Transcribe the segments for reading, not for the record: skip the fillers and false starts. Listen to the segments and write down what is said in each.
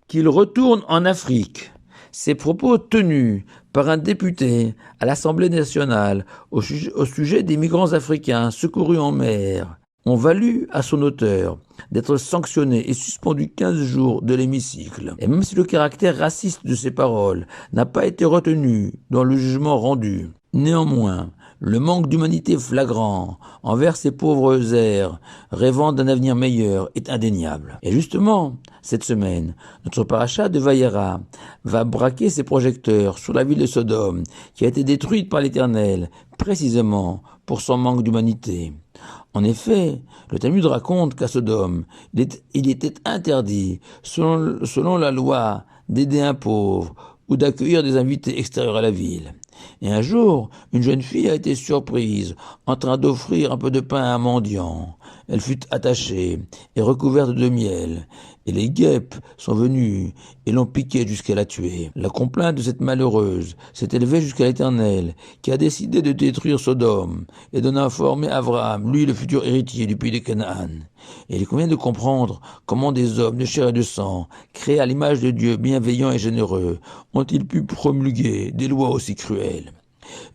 qu'il retourne en Afrique. Ces propos tenus par un député à l'Assemblée nationale au sujet des migrants africains secourus en mer ont valu à son auteur d'être sanctionné et suspendu 15 jours de l'hémicycle. Et même si le caractère raciste de ses paroles n'a pas été retenu dans le jugement rendu, néanmoins, le manque d'humanité flagrant envers ces pauvres airs rêvant d'un avenir meilleur est indéniable. Et justement, cette semaine, notre paracha de Vayera va braquer ses projecteurs sur la ville de Sodome, qui a été détruite par l'Éternel, précisément pour son manque d'humanité. En effet, le Talmud raconte qu'à Sodome, il était interdit, selon la loi, d'aider un pauvre ou d'accueillir des invités extérieurs à la ville. Et un jour, une jeune fille a été surprise en train d'offrir un peu de pain à un mendiant. Elle fut attachée et recouverte de miel, et les guêpes sont venues et l'ont piquée jusqu'à la tuer. La complainte de cette malheureuse s'est élevée jusqu'à l'Éternel, qui a décidé de détruire Sodome et d'en informer Abraham, lui le futur héritier du pays de Canaan. Et il convient de comprendre comment des hommes de chair et de sang, créés à l'image de Dieu bienveillant et généreux, ont-ils pu promulguer des lois aussi cruelles.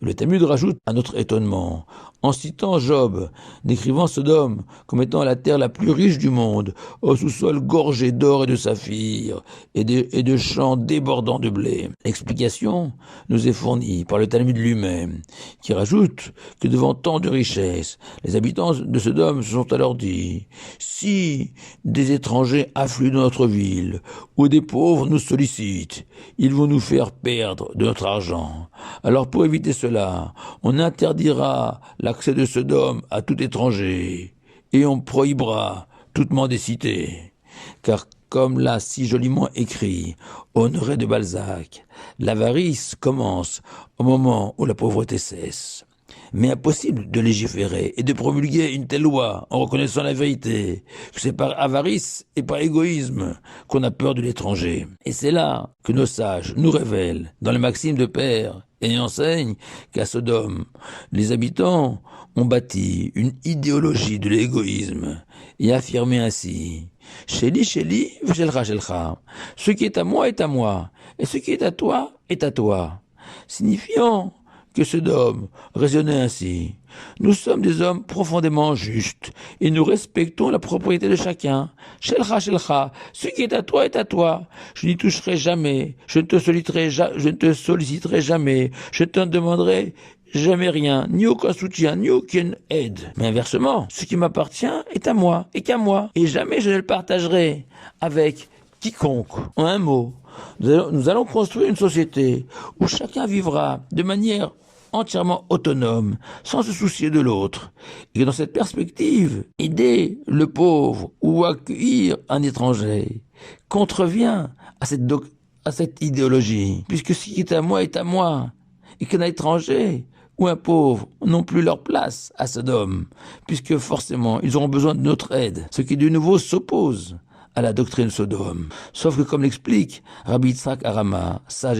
Le Talmud rajoute à notre étonnement, en citant Job, décrivant Sodome comme étant la terre la plus riche du monde, au sous-sol gorgé d'or et de saphir, et de champs débordants de blé. L'explication nous est fournie par le Talmud lui-même, qui rajoute que devant tant de richesses, les habitants de Sodome se sont alors dit, si des étrangers affluent dans notre ville, ou des pauvres nous sollicitent, ils vont nous faire perdre de notre argent. Alors pour éviter cela, on interdira l'accès de Sodome à tout étranger, et on prohibera toute mendicité. Car comme l'a si joliment écrit Honoré de Balzac, l'avarice commence au moment où la pauvreté cesse. Mais impossible de légiférer et de promulguer une telle loi en reconnaissant la vérité, que c'est par avarice et par égoïsme qu'on a peur de l'étranger. Et c'est là que nos sages nous révèlent, dans les maximes de Père, et enseignent qu'à Sodome, les habitants ont bâti une idéologie de l'égoïsme et affirmé ainsi « Sheli, Sheli, V'shelcha, Shelcha » ce qui est à moi est à moi, et ce qui est à toi est à toi, signifiant que Sodome raisonnait ainsi. Nous sommes des hommes profondément justes et nous respectons la propriété de chacun. Shelcha, Shelcha, ce qui est à toi est à toi. Je n'y toucherai jamais, je ne te solliciterai jamais, je ne te demanderai jamais rien, ni aucun soutien, ni aucune aide. Mais inversement, ce qui m'appartient est à moi et qu'à moi, et jamais je ne le partagerai avec quiconque. En un mot, nous allons construire une société où chacun vivra de manière entièrement autonome, sans se soucier de l'autre. Et dans cette perspective, aider le pauvre ou accueillir un étranger contrevient à cette idéologie, puisque ce qui est à moi, et qu'un étranger ou un pauvre n'ont plus leur place à Sodome, puisque forcément ils auront besoin de notre aide, ce qui de nouveau s'oppose à la doctrine Sodome. Sauf que, comme l'explique Rabbi Yitzhak Harama, sage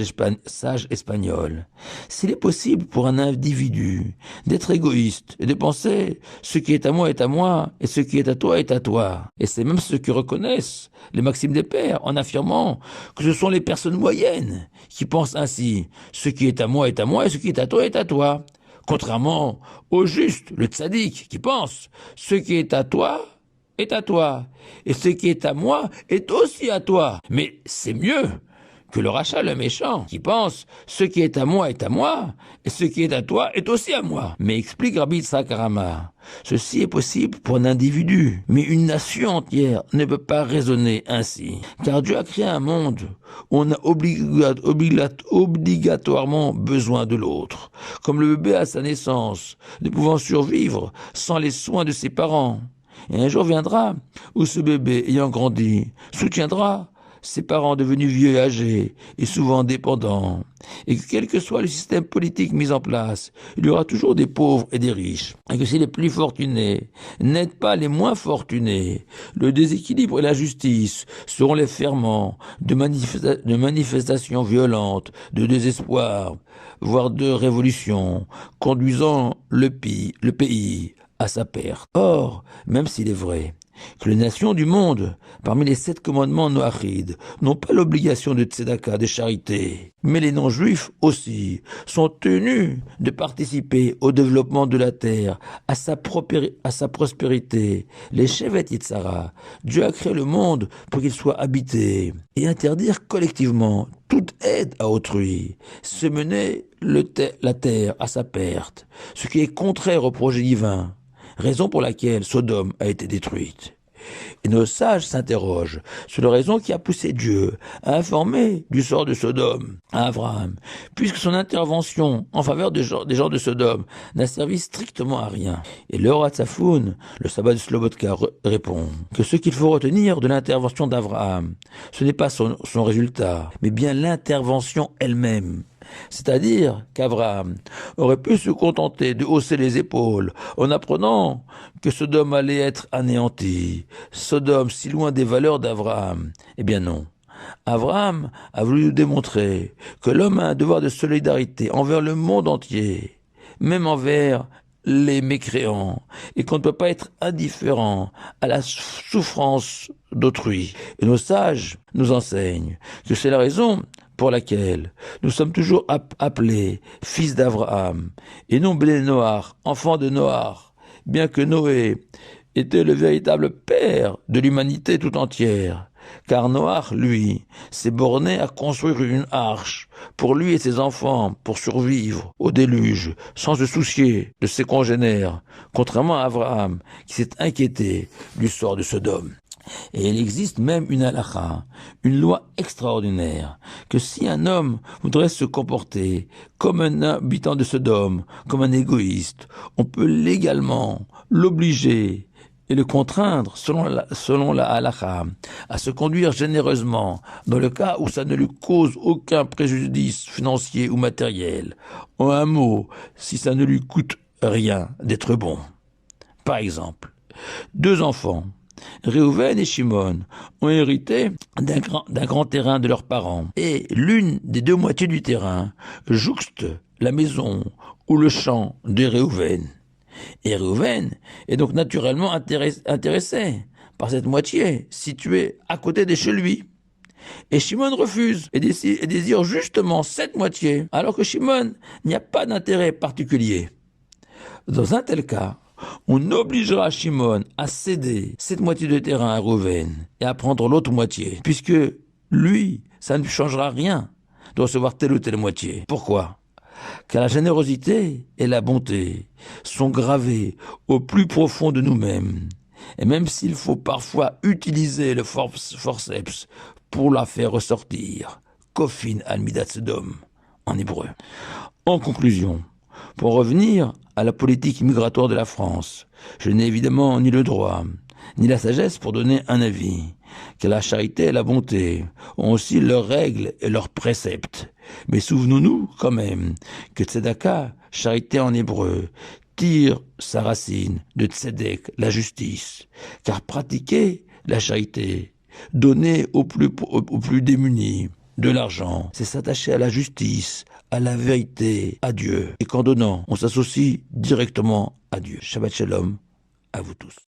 espagnol, s'il est possible pour un individu d'être égoïste et de penser ce qui est à moi et ce qui est à toi, et c'est même ce que reconnaissent les maximes des pères en affirmant que ce sont les personnes moyennes qui pensent ainsi, ce qui est à moi et ce qui est à toi, contrairement au juste, le tzaddik, qui pense ce qui est à toi, et ce qui est à moi est aussi à toi. Mais c'est mieux que le rachat, le méchant, qui pense ce qui est à moi, et ce qui est à toi est aussi à moi. Mais explique Rabbi Yitzhak Harama, ceci est possible pour un individu, mais une nation entière ne peut pas raisonner ainsi. Car Dieu a créé un monde où on a obligatoirement besoin de l'autre. Comme le bébé à sa naissance, ne pouvant survivre sans les soins de ses parents. Et un jour viendra où ce bébé, ayant grandi, soutiendra ses parents devenus vieux et âgés, et souvent dépendants, et que quel que soit le système politique mis en place, il y aura toujours des pauvres et des riches, et que si les plus fortunés n'aident pas les moins fortunés, le déséquilibre et l'injustice seront les ferments de manifestations violentes, de désespoir, voire de révolution, conduisant le pays à sa perte. Or, même s'il est vrai que les nations du monde, parmi les 7 commandements noachides, n'ont pas l'obligation de tzedaka, de charité, mais les non-juifs aussi sont tenus de participer au développement de la terre, à sa prospérité. Les Shevet Yitzhara, Dieu a créé le monde pour qu'il soit habité, et interdire collectivement toute aide à autrui, semer la terre à sa perte, ce qui est contraire au projet divin, raison pour laquelle Sodome a été détruite. Et nos sages s'interrogent sur la raison qui a poussé Dieu à informer du sort de Sodome à Abraham, puisque son intervention en faveur des gens de Sodome n'a servi strictement à rien. Et le Ratzafoun, le sabbat de Slobodka, répond que ce qu'il faut retenir de l'intervention d'Abraham, ce n'est pas son résultat, mais bien l'intervention elle-même. C'est-à-dire qu'Abraham aurait pu se contenter de hausser les épaules en apprenant que Sodome allait être anéanti. Sodome, si loin des valeurs d'Abraham. Eh bien non. Abraham a voulu nous démontrer que l'homme a un devoir de solidarité envers le monde entier, même envers les mécréants, et qu'on ne peut pas être indifférent à la souffrance d'autrui. Et nos sages nous enseignent que c'est la raison pour laquelle nous sommes toujours appelés fils d'Abraham, et non Bné Noach, enfants de Noach, bien que Noé était le véritable père de l'humanité tout entière. Car Noach, lui, s'est borné à construire une arche pour lui et ses enfants, pour survivre au déluge, sans se soucier de ses congénères, contrairement à Abraham, qui s'est inquiété du sort de Sodome. Et il existe même une halakha, une loi extraordinaire, que si un homme voudrait se comporter comme un habitant de Sodome, comme un égoïste, on peut légalement l'obliger et le contraindre, selon la halakha, à se conduire généreusement dans le cas où ça ne lui cause aucun préjudice financier ou matériel. En un mot, si ça ne lui coûte rien d'être bon. Par exemple, 2 enfants, Réhouven et Shimon, ont hérité d'un grand terrain de leurs parents. Et l'une des 2 moitiés du terrain jouxte la maison ou le champ de Réhouven. Et Réhouven est donc naturellement intéressé par cette moitié située à côté de chez lui. Et Shimon refuse et désire justement cette moitié, alors que Shimon n'y a pas d'intérêt particulier. Dans un tel cas, on obligera Shimon à céder cette moitié de terrain à Réhouven et à prendre l'autre moitié, puisque lui, ça ne changera rien de recevoir telle ou telle moitié. Pourquoi ? Car la générosité et la bonté sont gravées au plus profond de nous-mêmes. Et même s'il faut parfois utiliser le forceps pour la faire ressortir, kofin al midat sodom en hébreu. En conclusion, pour revenir à la politique migratoire de la France, je n'ai évidemment ni le droit, ni la sagesse pour donner un avis, car la charité et la bonté ont aussi leurs règles et leurs préceptes. Mais souvenons-nous quand même que tzedaka, charité en hébreu, tire sa racine de tzedek, la justice, car pratiquer la charité, donner aux plus démunis de l'argent, c'est s'attacher à la justice, à la vérité, à Dieu. Et qu'en donnant, on s'associe directement à Dieu. Shabbat Shalom à vous tous.